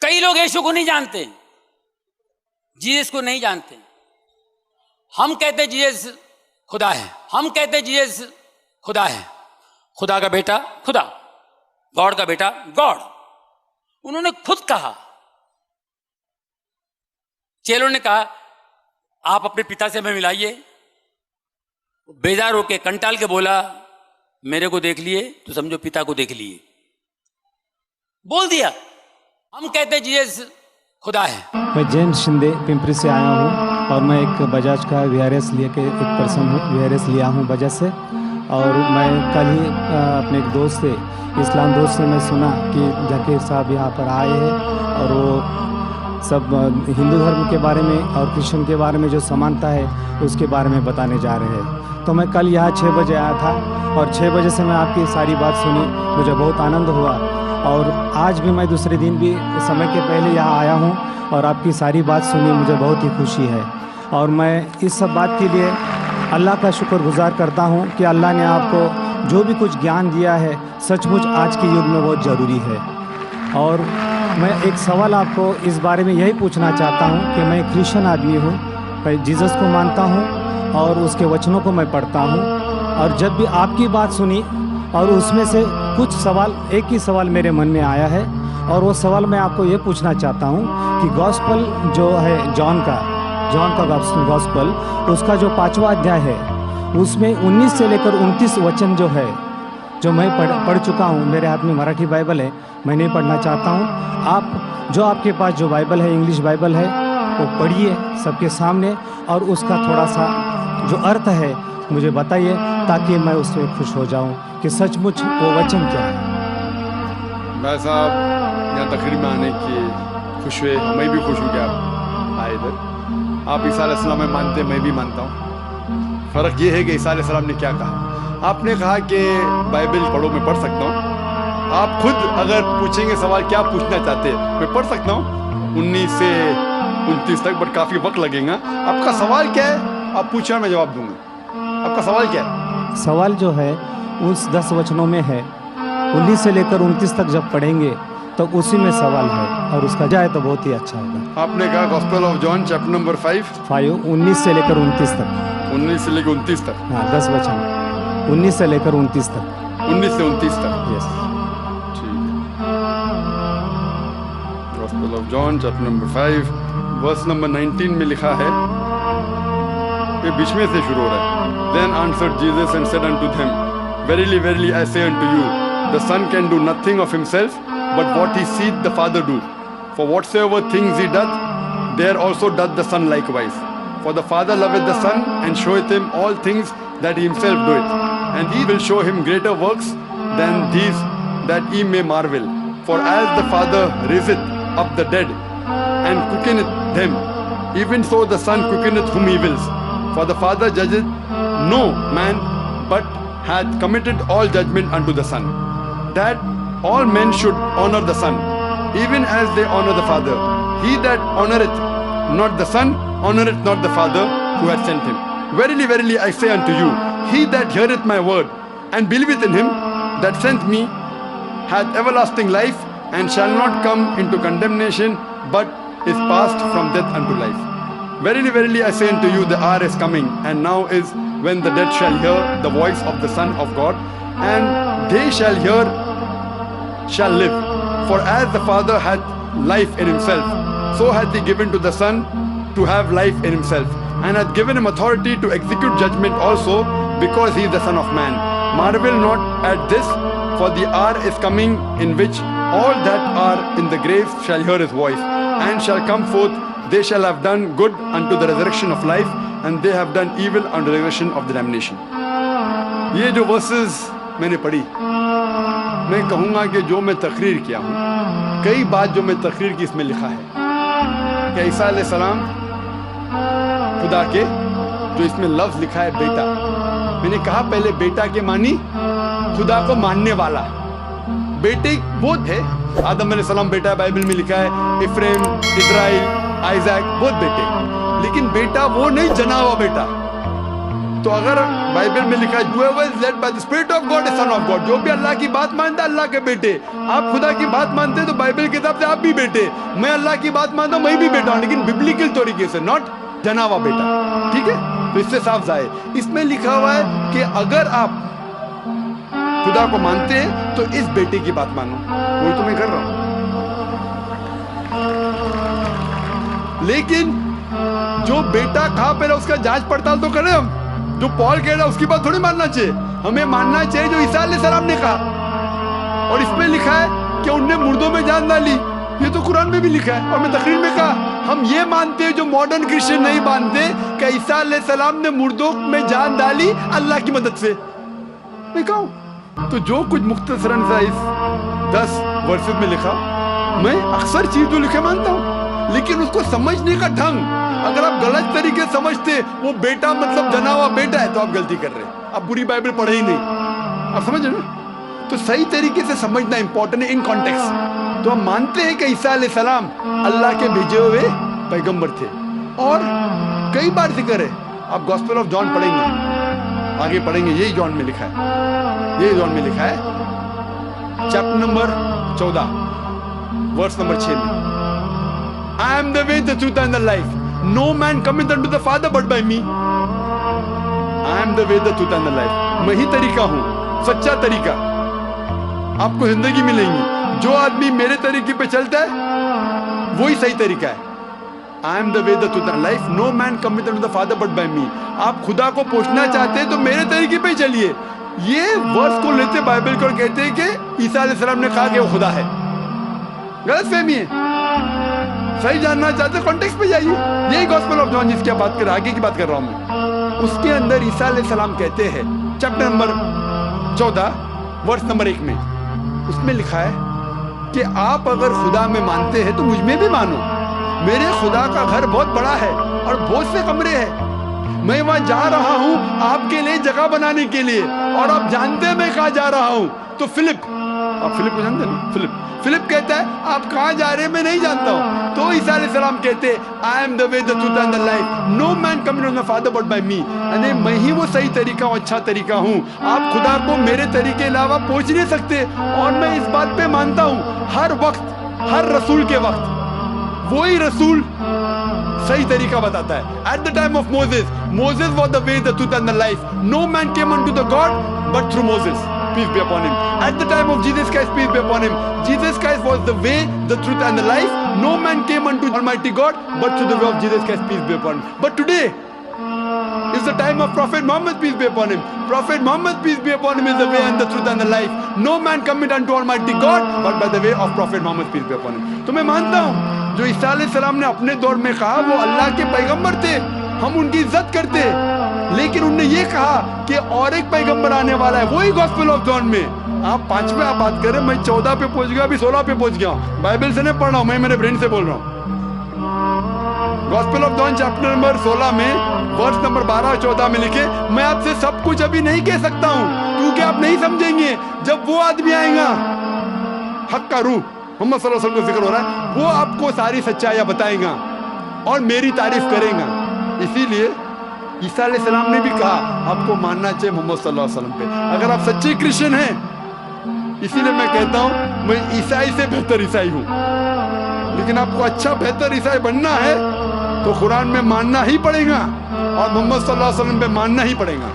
कई लोग यीशु को नहीं जानते, जीसस को नहीं जानते। हम कहते जीसस खुदा है, हम कहते जीसस खुदा है, खुदा का बेटा खुदा, गॉड का बेटा गॉड। उन्होंने खुद कहा, चेलों ने कहा आप अपने पिता से हमें मिलाइए। बेजार होके कंटाल के बोला मेरे को देख लिए तो समझो पिता को देख लिए, बोल दिया। हम कहते जीसस खुदा है। मैं जैन शिंदे पिंपरी से आया हूँ और मैं एक बजाज का वीआरएस लेके एक पर्सन हूँ, वीआरएस लिया हूँ बजाज से। और मैं कल ही अपने एक दोस्त से, इस्लाम दोस्त से मैं सुना कि जाकिर साहब यहाँ पर आए हैं और वो सब हिंदू धर्म के बारे में और क्रिश्चियन के बारे में जो समानता है उसके बारे में बताने जा रहे हैं। तो मैं कल यहाँ 6 बजे आया था और 6 बजे से मैं आपकी सारी बात सुनी, मुझे बहुत आनंद हुआ। और आज भी मैं दूसरे दिन भी समय के पहले यहाँ आया हूँ और आपकी सारी बात सुनी, मुझे बहुत ही खुशी है। और मैं इस सब बात के लिए अल्लाह का शुक्रगुजार करता हूँ कि अल्लाह ने आपको जो भी कुछ ज्ञान दिया है सचमुच आज के युग में बहुत ज़रूरी है। और मैं एक सवाल आपको इस बारे में यही पूछना चाहता हूँ कि मैं क्रिश्चियन आदमी हूँ, मैं जीसस को मानता हूँ और उसके वचनों को मैं पढ़ता हूँ। और जब भी आपकी बात सुनी और उसमें से कुछ सवाल, एक ही सवाल मेरे मन में आया है और वो सवाल मैं आपको ये पूछना चाहता हूँ कि गॉस्पल जो है जॉन का गॉस्पल, उसका जो 5वां अध्याय है उसमें 19 से लेकर 29 वचन जो है, जो मैं पढ़ चुका हूँ। मेरे हाथ में मराठी बाइबल है, मैं नहीं पढ़ना चाहता हूँ। आप जो आपके पास जो बाइबल है, इंग्लिश बाइबल है, वो पढ़िए सबके सामने और उसका थोड़ा सा जो अर्थ है मुझे बताइए ताकि मैं उसमें खुश हो जाऊँ कि सचमुच वो वचन क्या है। मैं साहब यहाँ तकरीर में आने की खुश हुए, मैं भी खुश हूँ कि आप आए इधर। आप ईसा अलैहिस्सलाम में मानते, मैं भी मानता हूँ। फ़र्क ये है कि ईसा अलैहिस्सलाम ने क्या कहा। आपने कहा कि बाइबल पढ़ो, मैं पढ़ सकता हूँ। आप खुद अगर पूछेंगे सवाल क्या पूछना चाहते हैं, मैं पढ़ सकता हूँ 19 से 29 तक, बट काफ़ी वक्त लगेगा। आपका सवाल क्या है आप पूछना, मैं जवाब दूंगा। आपका सवाल क्या है? सवाल जो है उस 10 वचनों में है, 19 से लेकर 29 तक जब पढ़ेंगे तो उसी में सवाल है और उसका जाए तो बहुत ही अच्छा होगा। आपने कहा gospel of John chapter number 5 19 से लेकर 29 तक। 19 से लेकर 29 तक, हाँ 10 वचन, 19 से लेकर 29 तक। 19 से 29 तक, यस ठीक। Gospel of John chapter number 5 verse number 19 में लिखा है, ये बीच में से शुरू हो रहा है। Then answered Jesus and said unto them, Verily, verily, I say unto you, the Son can do nothing of himself, but what he seeth the Father do. For whatsoever things he doth, there also doth the Son likewise. For the Father loveth the Son, and showeth him all things that he himself doeth. And he will show him greater works than these, that ye may marvel. For as the Father raiseth up the dead, and quickeneth them, even so the Son quickeneth whom he wills. For the Father judgeth no man, but hath committed all judgment unto the Son, that all men should honor the Son, even as they honor the Father. He that honoureth not the Son, honoureth not the Father who hath sent him. Verily, verily, I say unto you, he that heareth my word, and believeth in him that sent me, hath everlasting life, and shall not come into condemnation, but is passed from death unto life. Verily, verily, I say unto you, the hour is coming, and now is, when the dead shall hear the voice of the Son of God, and they shall live. For as the Father hath life in himself, so hath he given to the Son to have life in himself, and hath given him authority to execute judgment also, because he is the Son of Man. Marvel not at this, for the hour is coming in which all that are in the graves shall hear his voice, and shall come forth. They shall have done good unto the resurrection of life, and they have done evil unto the resurrection of the damnation. ये जो versus मैंने पढ़ी, मैं कहूँगा कि जो मैं तकरीर किया हूँ, कई बात जो मैं तकरीर की इसमें लिखा है कि ईसा अलैहिस्सलाम खुदा के, जो इसमें लफ्ज़ लिखा है बेटा, मैंने कहा पहले बेटा के मानी खुदा को मानने वाला। बेटे वो थे, आदम अलैहिस्सलाम बेटा बाइबल में लिखा है, इफ्रेम, इज़राइल, आइज़ैक, बहुत बेटे। लेकिन बेटा वो नहीं जना हुआ बेटा, तो अगर बाइबल में लिखा है whoever is led by the spirit of God is son of God, जो भी अल्लाह की बात मानता है अल्लाह के बेटे। आप खुदा की बात मानते हैं तो बाइबल के हिसाब से आप भी बेटे, मैं अल्लाह की बात मानता हूँ मैं भी बेटा हूँ, लेकिन बिब्लिकल तरीके से, नॉट जना हुआ बेटा। ठीक है, तो इससे साफ जाए। इसमें लिखा हुआ है कि अगर आप खुदा को मानते हैं तो इस बेटे की बात मानो, वही तो मैं कर रहा हूं। लेकिन जो बेटा कहां पे है उसका जांच पड़ताल तो करें हम। जो पॉल कह रहा है उसकी बात थोड़ी मानना चाहिए, हमें मानना चाहिए जो ईसा अलैहिस्सलाम ने कहा। और इसमें लिखा है कि उनने मुर्दों में जान डाली, ये तो कुरान में भी लिखा है। और मैं तकरीर में कहा हम ये मानते हैं जो मॉडर्न क्रिश्चियन नहीं मानते कि ईसा अलैहिस्सलाम ने मुर्दों में जान डाली अल्लाह की मदद से। मैं कहूं तो जो कुछ मुख्तसरन सा इस 10 वर्सेस में लिखा, मैं अक्सर चीज जो लिखे मानता हूं, लेकिन उसको समझने का ढंग अगर आप गलत तरीके से समझते वो बेटा मतलब जना हुआ बेटा है तो आप गलती कर रहे हैं, आप पूरी बाइबल पढ़े ही नहीं। आप समझ रहे ना? तो सही तरीके से समझना इंपॉर्टेंट है इन कॉन्टेक्स्ट। तो हम मानते हैं कि ईसा अलैहिस्सलाम अल्लाह के भेजे हुए पैगंबर थे, और कई बार जिक्र है। आप गॉस्पेल ऑफ जॉन पढ़ेंगे, आगे पढ़ेंगे, यही जॉन में लिखा है, यही जॉन में लिखा है चैप्टर नंबर 14 वर्स नंबर 6 में, I am the way the truth and the life, no man coming unto the father but by me. I am the way the truth and the life, मैं ही तरीका हूं, सच्चा तरीका। आपको जिंदगी मिलेगी, जो आदमी मेरे तरीके पे चलता है वही सही तरीका है। I am the way the truth and life, no man coming unto the father but by me. आप खुदा को पहुंचना चाहते हैं तो मेरे तरीके पे चलिए। ये वर्स को लेते बाइबल को कहते हैं कि ईसा अलैहिस्सलाम ने कहा कि वो खुदा है। गलत फहमी है। सही जानना चाहते कॉन्टेक्स्ट पे जाइए, यही गॉस्पेल ऑफ जॉन जिसकी बात कर, आगे की बात कर रहा हूं मैं, उसके अंदर ईसा अलैहिस्सलाम कहते हैं चैप्टर नंबर 14 वर्स नंबर 1 में, उसमें लिखा है कि आप अगर खुदा में मानते हैं तो मुझ में भी मानो। मेरे खुदा का घर बहुत बड़ा है और बहुत से कमरे हैं, मैं वहां जा रहा हूं आपके लिए जगह बनाने के लिए, और आप जानते हैं मैं कहां जा रहा हूं। तो फिलिप, आप फिलिप को जानते हैं ना? फिलिप कहता है आप कहां जा रहे हैं मैं नहीं जानता हूं। तो ईसा अलैहिस्सलाम कहते हैं I am the way the truth and the life, no man coming to the father but by me. यानी मैं ही वो सही तरीका हूं, अच्छा तरीका हूं। आप खुदा को मेरे तरीके के अलावा पहुंच नहीं सकते, और मैं इस बात पे मानता हूं हर वक्त, हर रसूल के वक्त वही रसूल सही तरीका बताता है। At the time of Moses was the way the truth and the life, no man came unto the God but through Moses, peace be upon him. At the time of Jesus Christ, peace be upon him, Jesus Christ was the way, the truth and the life. No man came unto Almighty God but through the way of Jesus Christ, peace be upon him. But today is the time of Prophet Muhammad, peace be upon him. Prophet Muhammad, peace be upon him, is the way and the truth and the life. No man cometh unto Almighty God but by the way of Prophet Muhammad, peace be upon him. तो मैं मानता हूँ जो ईसा अलैहिस्सलाम ने अपने दौर में कहा वो अल्लाह के पैगंबर थे, हम उनकी इज्जत करते हैं। लेकिन उन्होंने ये कहा कि और एक पैगंबर आने वाला है, वही गॉस्पेल ऑफ जॉन में। आप 5वें आप बात करें, मैं 14 पे पहुंच गया, अभी 16 पे पहुंच गया हूं। बाइबल से नहीं पढ़ रहा हूं, मैं मेरे ब्रेन से बोल रहा हूं। Gospel of John chapter number 16 में वर्स नंबर 12 और 14 में लिखे, मैं आपसे सब कुछ अभी नहीं कह सकता हूं क्योंकि आप नहीं समझेंगे। जब वो आदमी आएगा, हक का रूह मोहम्मद सल्लल्लाहु अलैहि वसल्लम का जिक्र हो रहा है, वो आपको सारी सच्चाइयां बताएगा और मेरी तारीफ करेगा। इसीलिए ईसा अलैहिस्सलाम ने भी कहा आपको मानना चाहिए मोहम्मद सल्लल्लाहु अलैहि वसल्लम पे, अगर आप सच्चे क्रिश्चियन हैं। इसीलिए मैं कहता हूं मैं ईसाई से बेहतर ईसाई हूं, लेकिन आपको अच्छा बेहतर ईसाई बनना है तो कुरान में मानना ही पड़ेगा और मोहम्मद सल्लल्लाहु अलैहि वसल्लम पे मानना ही पड़ेगा।